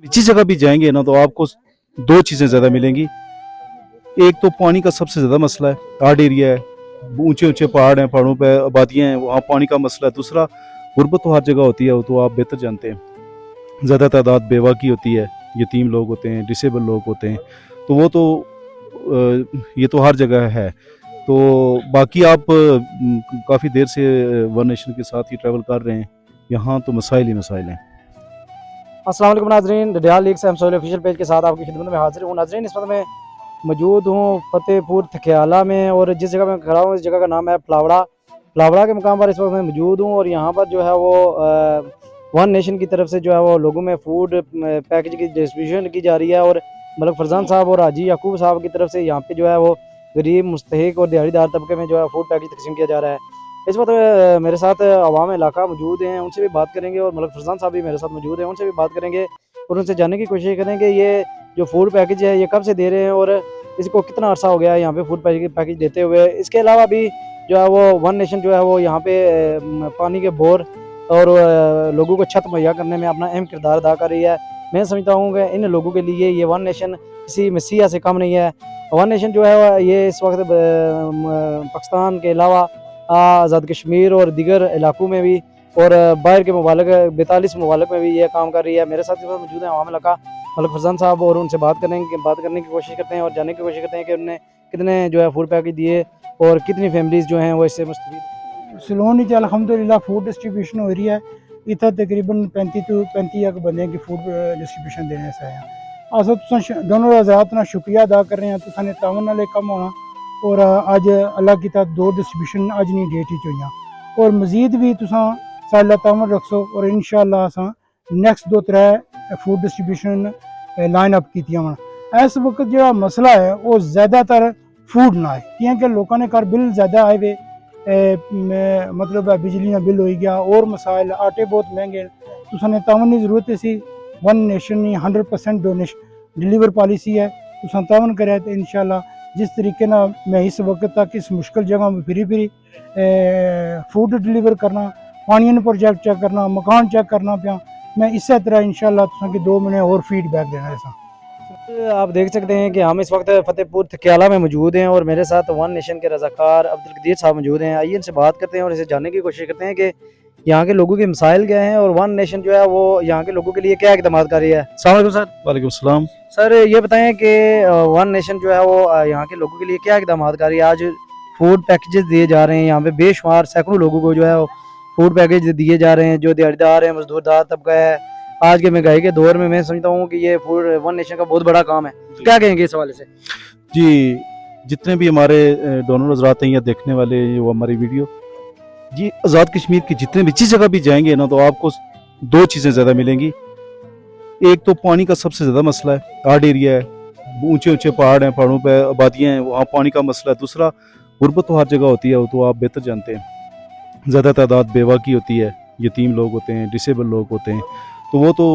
जिस जगह भी जाएंगे ना तो आपको दो चीज़ें ज़्यादा मिलेंगी। एक तो पानी का सबसे ज़्यादा मसला है, हार्ड एरिया है, ऊंचे ऊंचे पहाड़ हैं, पहाड़ों पे आबादियाँ हैं, वहाँ पानी का मसला है। दूसरा गुर्बत तो हर जगह होती है, वो तो आप बेहतर जानते हैं। ज़्यादा तादाद बेवा की होती है, यतीम लोग होते हैं, डिसेबल लोग होते हैं, तो वो तो ये तो हर जगह है। तो बाकी आप काफ़ी देर से वन नेशन के साथ ही ट्रैवल कर रहे हैं, यहाँ तो मसाइल ही मसाइल हैं। अस्सलाम वालेकुम नाज़रीन, डडियाल लीग से हम सोहेल ऑफिशियल पेज के साथ आपकी खिदमत में हाजिर हूँ। नाज़रीन, इस वक्त मैं मौजूद हूँ फतेहपुर थकियाला में, और जिस जगह मैं खड़ा हूँ इस जगह का नाम है फ्लावड़ा। फ्लावड़ा के मुकाम पर इस वक्त मैं मौजूद हूँ, और यहाँ पर जो है वो वन नेशन की तरफ से जो है वो लोगों में फूड पैकेज की डिस्ट्रीब्यूशन की जा रही है। और मलिक फरजान साहब और हाजी याकूब साहब की तरफ से यहाँ पे जो है वो गरीब, मुस्तहिक और दिहाड़ीदार तबके में जो है फूड पैकेज तकसीम किया जा रहा है। इस वक्त मेरे साथ अवाम इलाका मौजूद हैं, उनसे भी बात करेंगे, और मलिक फरजान साहब भी मेरे साथ मौजूद हैं, उनसे भी बात करेंगे और उनसे जानने की कोशिश करेंगे ये जो फूड पैकेज है ये कब से दे रहे हैं और इसको कितना अर्सा हो गया है यहाँ पे फूड पैकेज देते हुए। इसके अलावा भी जो है वो वन नेशन जो है वो यहाँ पे पानी के बोर और लोगों को छत मुहैया करने में अपना अहम किरदार अदा कर रही है। मैं समझता हूँ कि इन लोगों के लिए ये वन नेशन किसी मसीहा से कम नहीं है। वन नेशन जो है ये इस वक्त पाकिस्तान के अलावा आज़ाद कश्मीर और दीगर इलाकों में भी और बाहर के ममालिक 42 ममालिक में भी ये काम कर रही है। मेरे साथ मौजूद है अवाम इलाका मलिक फरजान साहब, और उनसे बात करने की कोशिश करते हैं और जानने की कोशिश करते हैं कि उन्होंने कितने जो है फूड पैकेज दिए और कितनी फैमिलीज जो हैं वो इससे मुस्तफीद। सलोनी च अलहमदुलिल्लाह फूड डिस्ट्रीब्यूशन हो रही है। इतना तकरीबन 35 बंदे की फूड डिस्ट्रीब्यूशन देने से आया। अस दोनों हज़रात ना शुक्रिया अदा कर रहे हैं, तो साने तावन नाल कम होना, और अज अल्लाह की तरफ दो डिस्ट्रीब्यूशन अज नहीं डेट ही हुई, और मजीद भी तुसा साला तावन रखो, और इंशाअल्लाह as next 2-3 food distribution line up कीतियां वन। इस वक्त जो मसला है वो ज़्यादातर फूड ना है, क्योंकि लोगों ने घर बिल ज़्यादा आए हुए, मतलब बिजली का बिल हो गया और मसाइल, आटे बहुत महंगे, तो साने तावन की जरूरत है। वन नेशन नहीं 100% डोनेशन डिलीवर पॉलिसी है, तो तावन करे तो इंशाल्लाह जिस तरीके ना मैं इस वक्त तक इस मुश्किल जगह में फिरी फूड डिलीवर करना, पानी प्रोजेक्ट चेक करना, मकान चेक करना पाया, मैं इस तरह इंशाल्लाह तुसा कि 2 महीने और फीडबैक देना है। आप देख सकते हैं कि हम इस वक्त फतेहपुर थकियाला में मौजूद हैं, और मेरे साथ वन नेशन के रज़ाकार अब्दुल कदीर साहब मौजूद हैं। आइए इनसे बात करते हैं और इसे जानने की कोशिश करते हैं कि यहाँ के लोगों के मसाइल क्या हैं और वन नेशन जो है वो यहाँ के लोगों के लिए क्या इकदाम कर रही है। अस्सलाम वालेकुम सर। वालेकुम सलाम। सर ये बताएं कि वन नेशन जो है वो यहाँ के लोगों के लिए क्या इकदाम कर रही है। आज फूड पैकेजेस दिए जा रहे हैं, यहाँ पे बेशुमार सैकड़ों लोगों को जो है वो फूड पैकेज दिए जा रहे हैं, जो दिहाड़ीदार हैं, मजदूरदार तबका है। आज के महंगाई के दौर में मैं समझता हूँ कि ये फूड वन नेशन का बहुत बड़ा काम है। क्या कहेंगे इस हवाले से? जी, जितने भी हमारे डोनर हज़रात हैं या देखने वाले जो हमारी वीडियो, जी आज़ाद कश्मीर की जितने भी जिस जगह भी जाएंगे ना तो आपको दो चीज़ें ज़्यादा मिलेंगी। एक तो पानी का सबसे ज़्यादा मसला है, हार्ड एरिया है, ऊंचे ऊंचे पहाड़ हैं, पहाड़ों पे आबादियाँ हैं, वहाँ पानी का मसला है। दूसरा गुर्बत तो हर जगह होती है, वो तो आप बेहतर जानते हैं। ज़्यादा तादाद बेवा की होती है, यतीम लोग होते हैं, डिसेबल लोग होते हैं, तो वो तो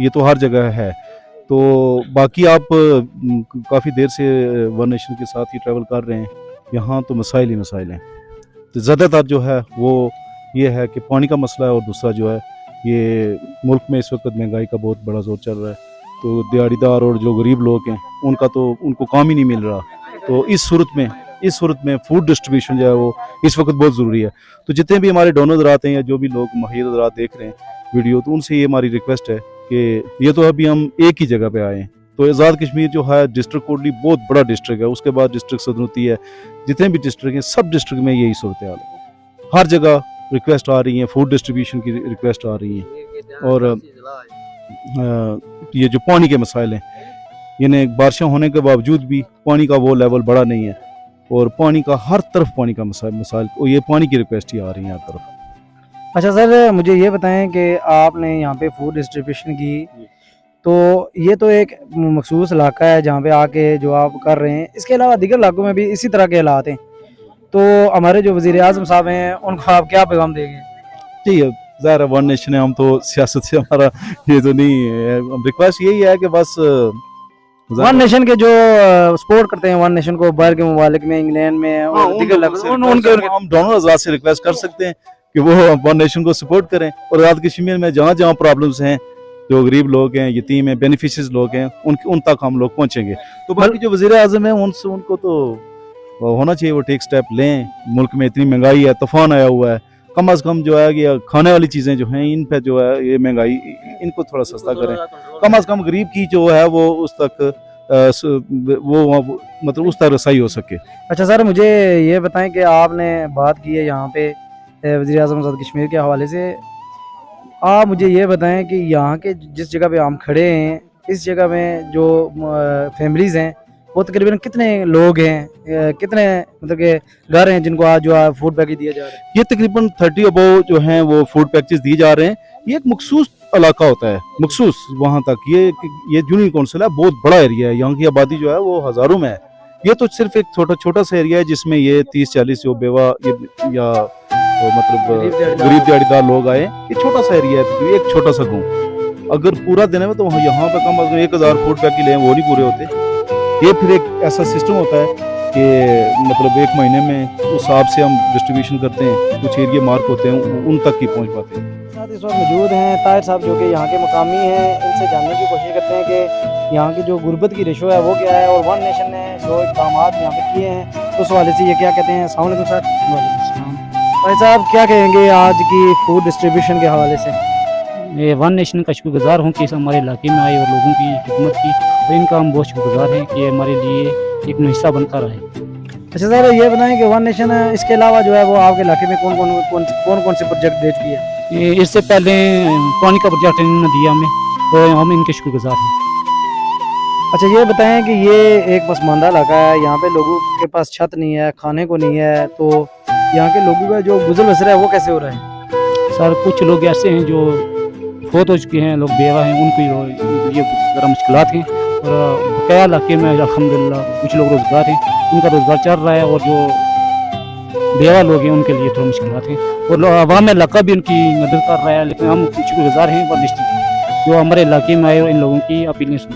ये तो हर जगह है। तो बाकी आप काफ़ी देर से वन नेशन के साथ ही ट्रैवल कर रहे हैं, यहाँ तो मसाइल ही मसाइल हैं। तो ज़्यादातर जो है वो ये है कि पानी का मसला है, और दूसरा जो है ये मुल्क में इस वक्त महंगाई का बहुत बड़ा जोर चल रहा है, तो दिहाड़ीदार और जो गरीब लोग हैं उनको काम ही नहीं मिल रहा। तो इस सूरत में फूड डिस्ट्रीब्यूशन जो है वो इस वक्त बहुत ज़रूरी है। तो जितने भी हमारे डोनर हज़रात हैं या जो भी लोग मुहैया हज़रात देख रहे हैं वीडियो, तो उनसे ये हमारी रिक्वेस्ट है कि ये तो अभी हम एक ही जगह पे आए हैं। तो आज़ाद कश्मीर जो है डिस्ट्रिक्ट कोटली बहुत बड़ा डिस्ट्रिक्ट है, उसके बाद डिस्ट्रिक्ट सदनूती है, जितने भी डिस्ट्रिक्ट हैं सब डिस्ट्रिक्ट में यही सूरत हाल है। हर जगह रिक्वेस्ट आ रही हैं, फूड डिस्ट्रीब्यूशन की रिक्वेस्ट आ रही हैं, और ये जो पानी के मसाइल हैं, यानी बारिशें होने के बावजूद भी पानी का वो लेवल बड़ा नहीं है, और पानी का हर तरफ पानी का मसाइल, और ये पानी की रिक्वेस्ट ही आ रही है हर तरफ। अच्छा सर, मुझे ये बताएं कि आपने यहाँ पे फूड डिस्ट्रीब्यूशन की, तो ये तो एक मखसूस इलाका है जहाँ पे आके जो आप कर रहे हैं, इसके अलावा दीगर इलाकों में भी इसी तरह के हालात हैं, तो हमारे जो वज़ीर आज़म साहब हैं उनको आप क्या पैगाम देंगे? जी ज़ाहिर वन नेशन है, हम तो सियासत से हमारा ये तो नहीं है, रिक्वेस्ट यही है कि बस वन नेशन के जो सपोर्ट करते हैं वन नेशन को बाहर के ममालिक में, इंग्लैंड में और दीगर हम डोनर हज़रात से रिक्वेस्ट कर सकते हैं कि वो वन नेशन को सपोर्ट करें, और आज़ाद कश्मीर में जहाँ जहाँ प्रॉब्लम्स हैं जो गरीब लोग हैं, यतीम हैं, बेनिफिशियरीज लोग हैं, उन तक हम लोग पहुंचेंगे। तो बाकी जो वज़ीर आज़म है उनसे उनको तो होना चाहिए, वो टेक स्टेप लें। मुल्क में इतनी महंगाई है, तूफान आया हुआ है, कम से कम जो है कि खाने वाली चीज़ें जो हैं इन पे जो है ये महंगाई, इनको थोड़ा सस्ता करें। कम से कम गरीब की जो है वो उस तक वो मतलब उस तक रसाई हो सके। अच्छा सर, मुझे ये बताएं कि आपने बात की है यहाँ पे वज़ीर आज़म आज़ाद कश्मीर के हवाले से, आप मुझे ये बताएं कि यहाँ के जिस जगह पे हम खड़े हैं, इस जगह में जो फैमिलीज़ हैं वो तकरीबन कितने लोग हैं, कितने मतलब के घर हैं जिनको आज जो है फूड पैकेज दिया जा रहा है? ये तकरीबन 30 अबव जो हैं वो फूड पैकेज दिए जा रहे हैं। ये एक मखसूस इलाका होता है, मखसूस वहाँ तक। ये यूनियन काउंसिल है, बहुत बड़ा एरिया है, यहाँ की आबादी जो है वो हज़ारों में है। ये तो सिर्फ एक छोटा सा एरिया है जिसमें ये 30-40 जो बेवा या मतलब गरीब दिहाड़ीदार लोग आए। ये छोटा सा एरिया है, तो एक छोटा सा गाँव। अगर पूरा दिन में तो यहाँ पे कम 1000 फूड पैकेज लें वो नहीं पूरे होते। ये फिर एक ऐसा सिस्टम होता है कि मतलब एक महीने में उस हिसाब से हम डिस्ट्रीब्यूशन करते हैं, कुछ एरिया मार्क होते हैं उन तक ही पहुंच पाते हैं। साथ इस वक्त मौजूद हैं ताहिर साहब जो कि यहाँ के मकामी हैं, इनसे जानने की कोशिश करते हैं कि यहाँ की जो गुर्बत की रेशो है वो क्या है और वन नेशन ने जो इक़दाम यहाँ पे किए हैं उस हवाले से ये क्या कहते हैं। अस्सलाम वालेकुम सर। ताहिर साहब, क्या कहेंगे आज की फूड डिस्ट्रीब्यूशन के हवाले से? मैं वन नेशन का शुक्रगुजार हूँ कि इस हमारे इलाके में आए और लोगों की खिदमत की, और इनका हम बहुत शुक्रगुजार हैं कि ये हमारे लिए एक हिस्सा बनता रहे। अच्छा सर, ये बताएं कि वन नेशन इसके अलावा जो है वो आपके इलाके में कौन से प्रोजेक्ट दे चुकी है? इससे पहले पानी का प्रोजेक्ट इन्होंने दिया हमें, तो हम इनके शुक्रगुजार हैं। अच्छा, ये बताएं कि ये एक पसमानदा इलाका है, यहाँ पे लोगों के पास छत नहीं है, खाने को नहीं है, तो यहाँ के लोगों का जो गुजर बसर है वो कैसे हो रहा है? सर, कुछ लोग ऐसे हैं जो फोत हो चुके हैं, लोग बेवा हैं, उनको ये ज़रा मुश्किलात हैं। और बकाया इलाके में अल्हम्दुलिल्लाह कुछ लोग रोज़गार हैं, उनका रोज़गार चल रहा है, और जो बेवा लोग हैं उनके लिए थोड़ा मुश्किलात हैं। और अवाम इलाका भी उनकी मदद कर रहा है, लेकिन हम शुक्रगुजार हैं वन नेशन जो हमारे इलाके में आए और इन लोगों की अपीलें सुनी।